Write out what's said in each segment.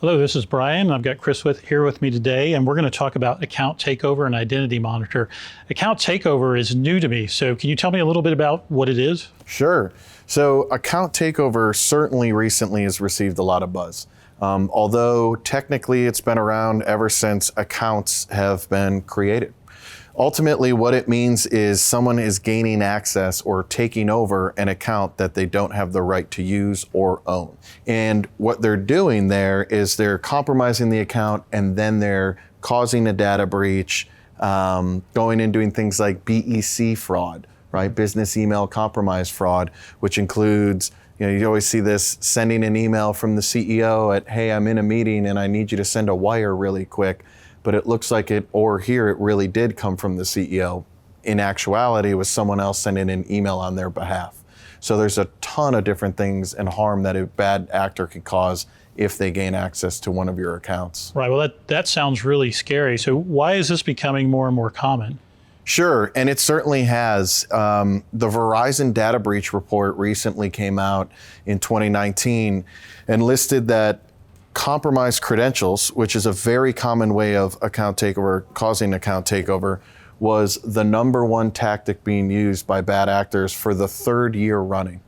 Hello, this is Brian. I've got Chris here with me today, and we're going to talk about Account Takeover and Identity Monitor. Account Takeover is new to me, so can you tell me a little bit about what it is? Sure. So Account Takeover certainly recently has received a lot of buzz. Although technically it's been around ever since accounts have been created. Ultimately, what it means is someone is gaining access or taking over an account that they don't have the right to use or own. And what they're doing there is they're compromising the account, and then they're causing a data breach, going and doing things like BEC fraud, right? Business email compromise fraud, which includes, you always see this, sending an email from the CEO at, hey, I'm in a meeting and I need you to send a wire really quick. But it looks like it, or here, it really did come from the CEO. In actuality, it was someone else sending an email on their behalf. So there's a ton of different things and harm that a bad actor can cause if they gain access to one of your accounts. Right, well that sounds really scary. So why is this becoming more and more common? Sure, and it certainly has. The Verizon Data Breach Report recently came out in 2019 and listed that compromised credentials, which is a very common way of account takeover, causing account takeover, was the #1 tactic being used by bad actors for the 3rd year running.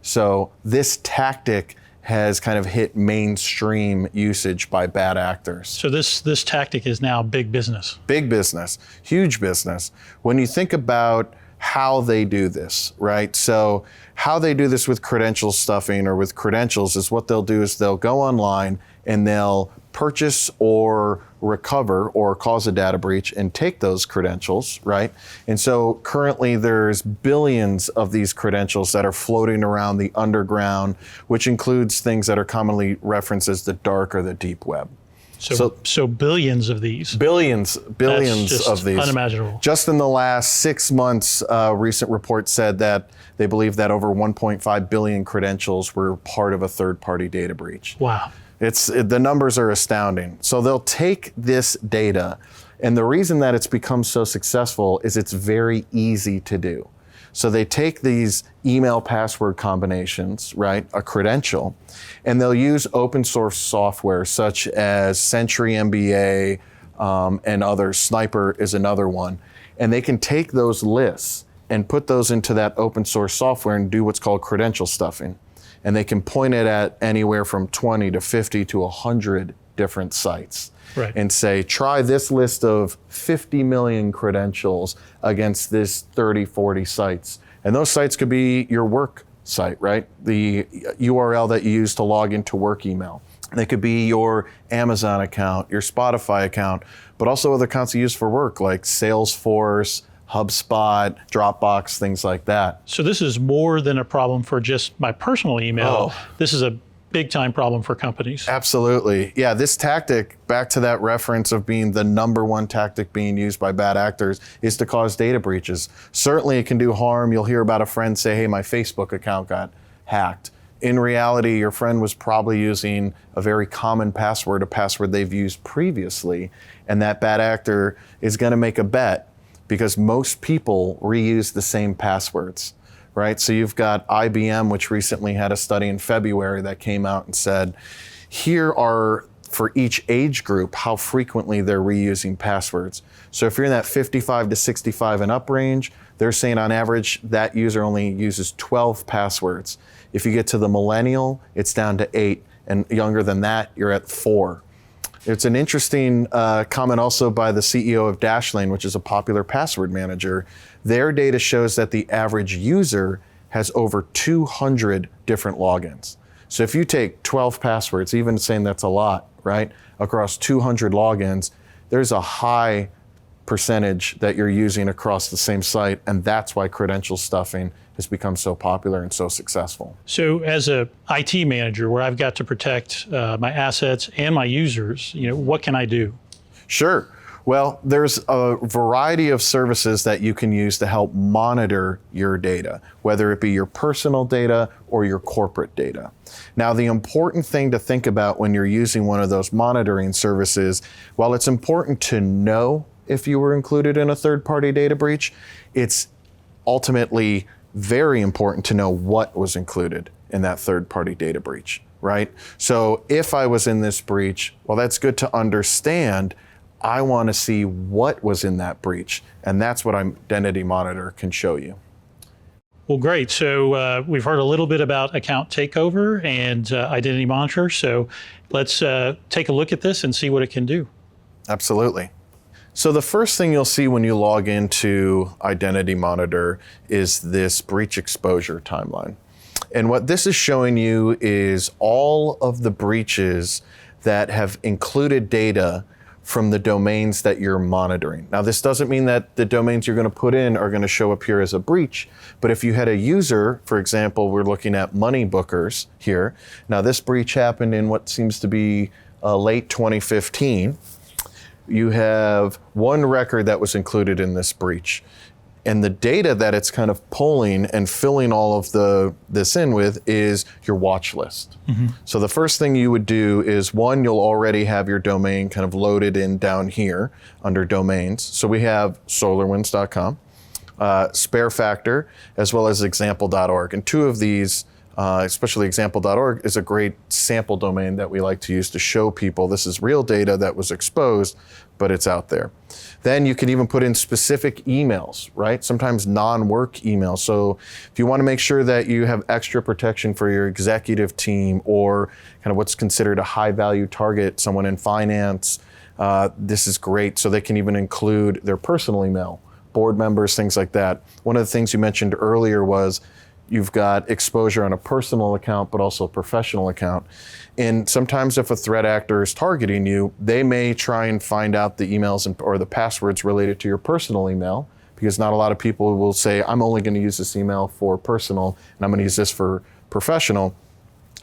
So this tactic has kind of hit mainstream usage by bad actors. So this tactic is now big business. Big business, huge business. When you think about how they do this, right? So how they do this with credential stuffing or with credentials is what they'll do is they'll go online and they'll purchase or recover or cause a data breach and take those credentials, right? And so currently there's billions of these credentials that are floating around the underground, which includes things that are commonly referenced as the dark or the deep web. So billions of these. Billions That's just of these. Unimaginable. Just in the last 6 months, a recent report said that they believe that over 1.5 billion credentials were part of a third-party data breach. Wow. The numbers are astounding. So they'll take this data, and the reason that it's become so successful is it's very easy to do. So they take these email password combinations, right, a credential, and they'll use open source software such as Sentry MBA and others. Sniper is another one. And they can take those lists and put those into that open source software and do what's called credential stuffing. And they can point it at anywhere from 20 to 50 to 100 different sites. Right. And say, try this list of 50 million credentials against this 30, 40 sites. And those sites could be your work site, right? The URL that you use to log into work email. They could be your Amazon account, your Spotify account, but also other accounts you use for work like Salesforce, HubSpot, Dropbox, things like that. So this is more than a problem for just my personal email. This is a big time problem for companies. Absolutely. Yeah, this tactic, back to that reference of being the #1 tactic being used by bad actors, is to cause data breaches. Certainly it can do harm. You'll hear about a friend say, hey, my Facebook account got hacked. In reality, your friend was probably using a very common password, a password they've used previously, and that bad actor is going to make a bet because most people reuse the same passwords. Right, so you've got IBM, which recently had a study in February that came out and said, here are, for each age group, how frequently they're reusing passwords. So if you're in that 55 to 65 and up range, they're saying on average that user only uses 12 passwords. If you get to the millennial, it's down to 8, and younger than that, you're at 4. It's an interesting comment also by the CEO of Dashlane, which is a popular password manager. Their data shows that the average user has over 200 different logins. So if you take 12 passwords, even saying that's a lot, right, across 200 logins, there's a high percentage that you're using across the same site, and that's why credential stuffing has become so popular and so successful. So as a IT manager, where I've got to protect my assets and my users, what can I do? Sure. Well, there's a variety of services that you can use to help monitor your data, whether it be your personal data or your corporate data. Now, the important thing to think about when you're using one of those monitoring services, while it's important to know if you were included in a third-party data breach, it's ultimately very important to know what was included in that third-party data breach. right? So if I was in this breach, well, that's good to understand. I want to see what was in that breach, and that's what Identity Monitor can show you. Well, great. So we've heard a little bit about account takeover and Identity Monitor. So let's take a look at this and see what it can do. Absolutely. So the first thing you'll see when you log into Identity Monitor is this breach exposure timeline. And what this is showing you is all of the breaches that have included data from the domains that you're monitoring. Now, this doesn't mean that the domains you're going to put in are going to show up here as a breach, but if you had a user, for example, we're looking at money bookers here. Now, this breach happened in what seems to be late 2015. You have one record that was included in this breach. And the data that it's kind of pulling and filling all of this in with is your watch list. Mm-hmm. So the first thing you would do is, one, you'll already have your domain kind of loaded in down here under domains. So we have SolarWinds.com, SpareFactor, as well as example.org. And two of these, especially example.org, is a great sample domain that we like to use to show people this is real data that was exposed, but it's out there. Then you can even put in specific emails, right? Sometimes non-work emails. So if you want to make sure that you have extra protection for your executive team or kind of what's considered a high value target, someone in finance, this is great. So they can even include their personal email, board members, things like that. One of the things you mentioned earlier was you've got exposure on a personal account, but also a professional account. And sometimes if a threat actor is targeting you, they may try and find out the emails or the passwords related to your personal email, because not a lot of people will say, I'm only going to use this email for personal, and I'm going to use this for professional.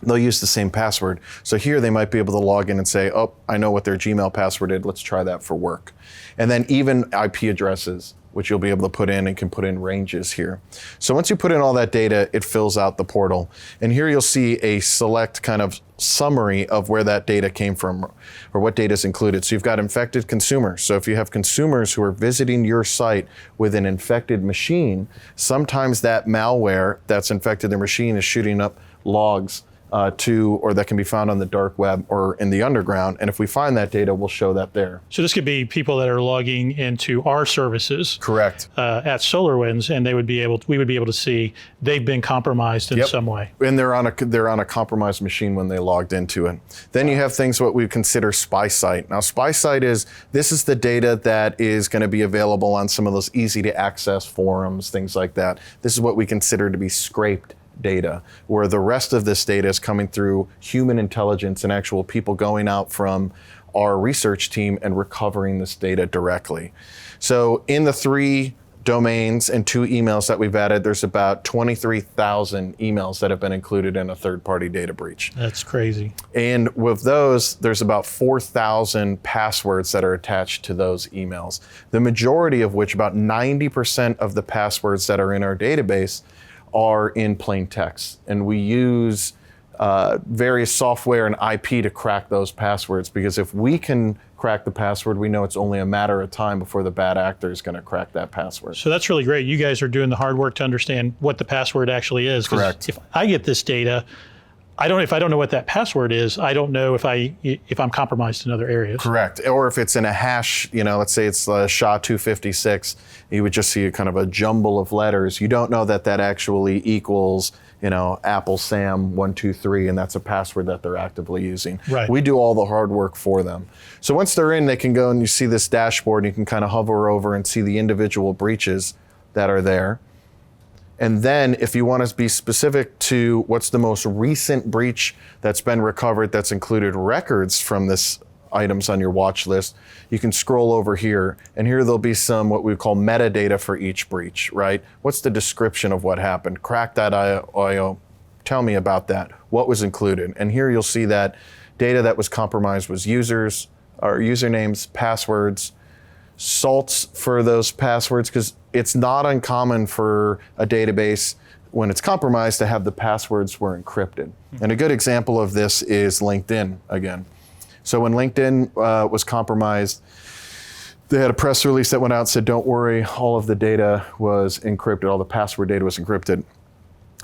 They'll use the same password. So here they might be able to log in and say, oh, I know what their Gmail password is. Let's try that for work. And then even IP addresses, which you'll be able to put in and can put in ranges here. So once you put in all that data, it fills out the portal. And here you'll see a select kind of summary of where that data came from or what data is included. So you've got infected consumers. So if you have consumers who are visiting your site with an infected machine, sometimes that malware that's infected their machine is shooting up logs or that can be found on the dark web or in the underground. And if we find that data, we'll show that there. So this could be people that are logging into our services. Correct. At SolarWinds, and we would be able to see they've been compromised in some way. And they're on a compromised machine when they logged into it. Then you have things what we consider spy site. Now, spy site is the data that is going to be available on some of those easy to access forums, things like that. This is what we consider to be scraped data, where the rest of this data is coming through human intelligence and actual people going out from our research team and recovering this data directly. So in the 3 domains and 2 emails that we've added, there's about 23,000 emails that have been included in a third-party data breach. That's crazy. And with those, there's about 4,000 passwords that are attached to those emails. The majority of which, about 90% of the passwords that are in our database, are in plain text. And we use various software and IP to crack those passwords, because if we can crack the password, we know it's only a matter of time before the bad actor is going to crack that password. So that's really great. You guys are doing the hard work to understand what the password actually is. Correct. If I get this data, if I don't know what that password is, I don't know if I'm compromised in other areas. Correct. Or if it's in a hash, let's say it's SHA-256, you would just see a kind of a jumble of letters. You don't know that actually equals, Apple Sam 123, and that's a password that they're actively using. Right. We do all the hard work for them. So once they're in, they can go and you see this dashboard, and you can kind of hover over and see the individual breaches that are there. And then if you want to be specific to what's the most recent breach that's been recovered that's included records from this items on your watch list, you can scroll over here, and here there'll be some what we call metadata for each breach, right? What's the description of what happened? Crack.io, tell me about that. What was included? And here you'll see that data that was compromised was users, or usernames, passwords, salts for those passwords, because it's not uncommon for a database when it's compromised to have the passwords were encrypted. And a good example of this is LinkedIn again. So when LinkedIn was compromised, they had a press release that went out and said, don't worry, all of the data was encrypted, all the password data was encrypted.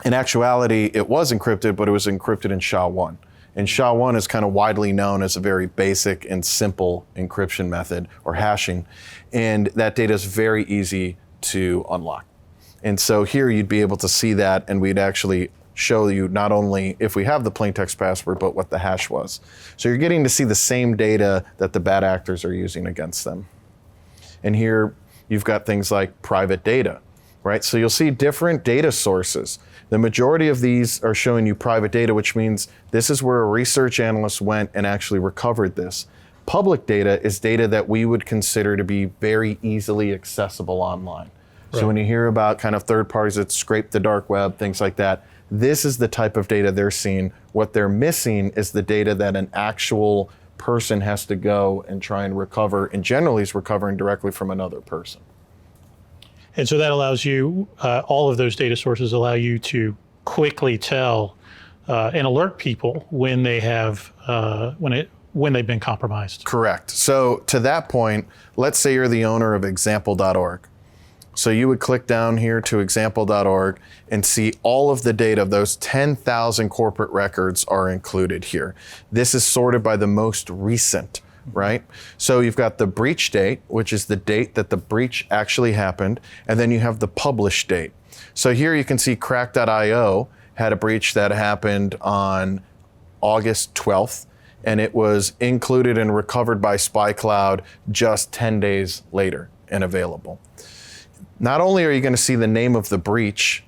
In actuality, it was encrypted, but it was encrypted in SHA-1. And SHA-1 is kind of widely known as a very basic and simple encryption method or hashing. And that data is very easy to unlock. And so here you'd be able to see that, and we'd actually show you not only if we have the plain text password, but what the hash was. So you're getting to see the same data that the bad actors are using against them. And here you've got things like private data, right? So you'll see different data sources. The majority of these are showing you private data, which means this is where a research analyst went and actually recovered this. Public data is data that we would consider to be very easily accessible online. Right. So when you hear about kind of third parties that scrape the dark web, things like that, this is the type of data they're seeing. What they're missing is the data that an actual person has to go and try and recover, and generally is recovering directly from another person. And so that allows you, all of those data sources allow you to quickly tell and alert people when they have, when they've been compromised. Correct. So to that point, let's say you're the owner of example.org. So you would click down here to example.org and see all of the data of those 10,000 corporate records are included here. This is sorted by the most recent, right? So you've got the breach date, which is the date that the breach actually happened, and then you have the published date. So here you can see crack.io had a breach that happened on August 12th, and it was included and recovered by SpyCloud just 10 days later and available. Not only are you going to see the name of the breach,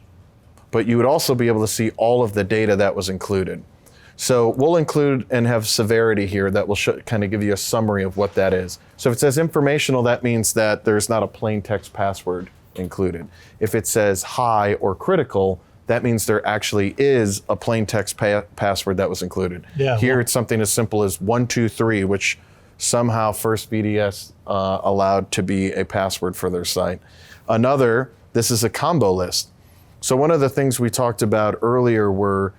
but you would also be able to see all of the data that was included. So we'll include and have severity here that will kind of give you a summary of what that is. So if it says informational, that means that there's not a plain text password included. If it says high or critical, that means there actually is a plain text password that was included. Yeah, here it's something as simple as 123, which somehow First BDS allowed to be a password for their site. Another, this is a combo list. So one of the things we talked about earlier were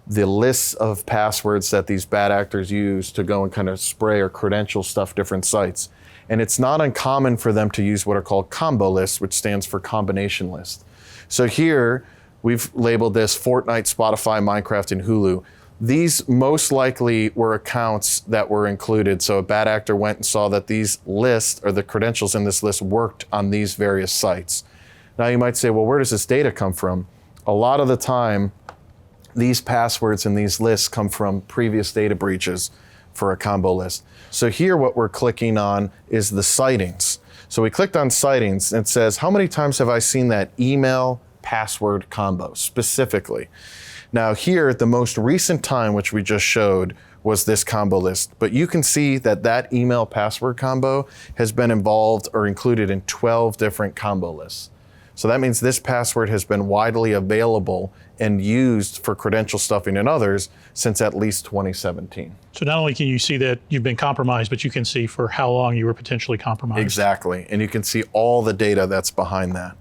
the lists of passwords that these bad actors use to go and kind of spray or credential stuff different sites. And it's not uncommon for them to use what are called combo lists, which stands for combination list. So here we've labeled this Fortnite, Spotify, Minecraft, and Hulu. These most likely were accounts that were included. So a bad actor went and saw that these lists or the credentials in this list worked on these various sites. Now you might say, well, where does this data come from? A lot of the time, these passwords and these lists come from previous data breaches for a combo list. So here what we're clicking on is the sightings. So we clicked on sightings and it says, how many times have I seen that email password combo specifically? Now here, the most recent time, which we just showed, was this combo list. But you can see that that email password combo has been involved or included in 12 different combo lists. So that means this password has been widely available and used for credential stuffing and others since at least 2017. So not only can you see that you've been compromised, but you can see for how long you were potentially compromised. Exactly, and you can see all the data that's behind that.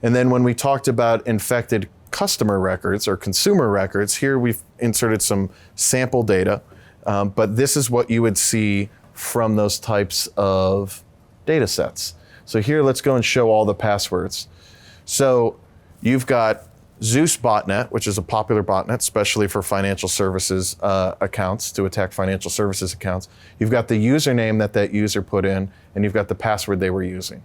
And then when we talked about infected customer records or consumer records, here we've inserted some sample data, but this is what you would see from those types of data sets. So here, let's go and show all the passwords. So you've got Zeus botnet, which is a popular botnet, especially for financial services accounts, to attack financial services accounts. You've got the username that user put in, and you've got the password they were using.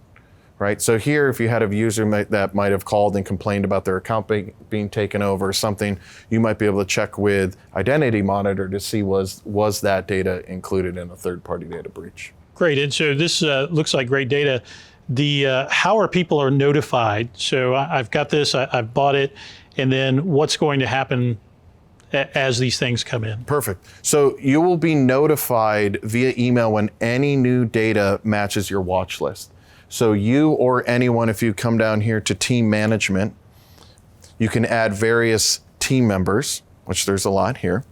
Right? So here, if you had a user that might have called and complained about their account being taken over or something, you might be able to check with Identity Monitor to see was that data included in a third-party data breach. Great, and so this looks like great data. How are people notified? So I've got this, I've bought it, and then what's going to happen as these things come in? Perfect. So you will be notified via email when any new data matches your watch list. So you or anyone, if you come down here to team management, you can add various team members, which there's a lot here.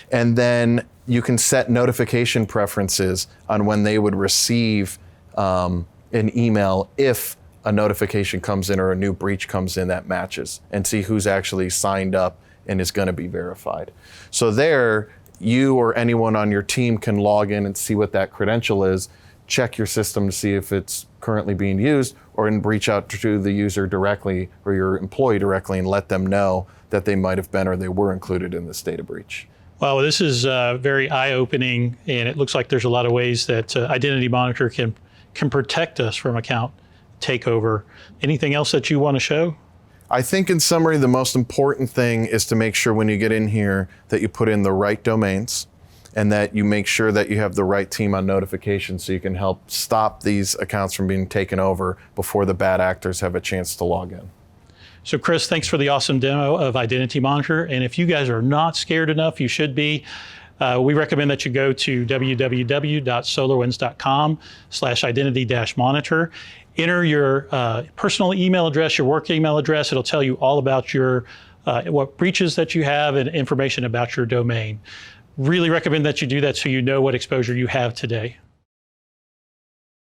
And then you can set notification preferences on when they would receive an email if a notification comes in or a new breach comes in that matches, and see who's actually signed up and is going to be verified. So there, you or anyone on your team can log in and see what that credential is, check your system to see if it's currently being used, or reach out to the user directly or your employee directly and let them know that they might have been or they were included in this data breach. Well, this is very eye-opening, and it looks like there's a lot of ways that Identity Monitor can protect us from account takeover. Anything else that you want to show? I think in summary, the most important thing is to make sure when you get in here that you put in the right domains and that you make sure that you have the right team on notification so you can help stop these accounts from being taken over before the bad actors have a chance to log in. So Chris, thanks for the awesome demo of Identity Monitor. And if you guys are not scared enough, you should be. We recommend that you go to www.solarwinds.com/identity-monitor. Enter your personal email address, your work email address. It'll tell you all about your what breaches that you have and information about your domain. Really recommend that you do that so you know what exposure you have today.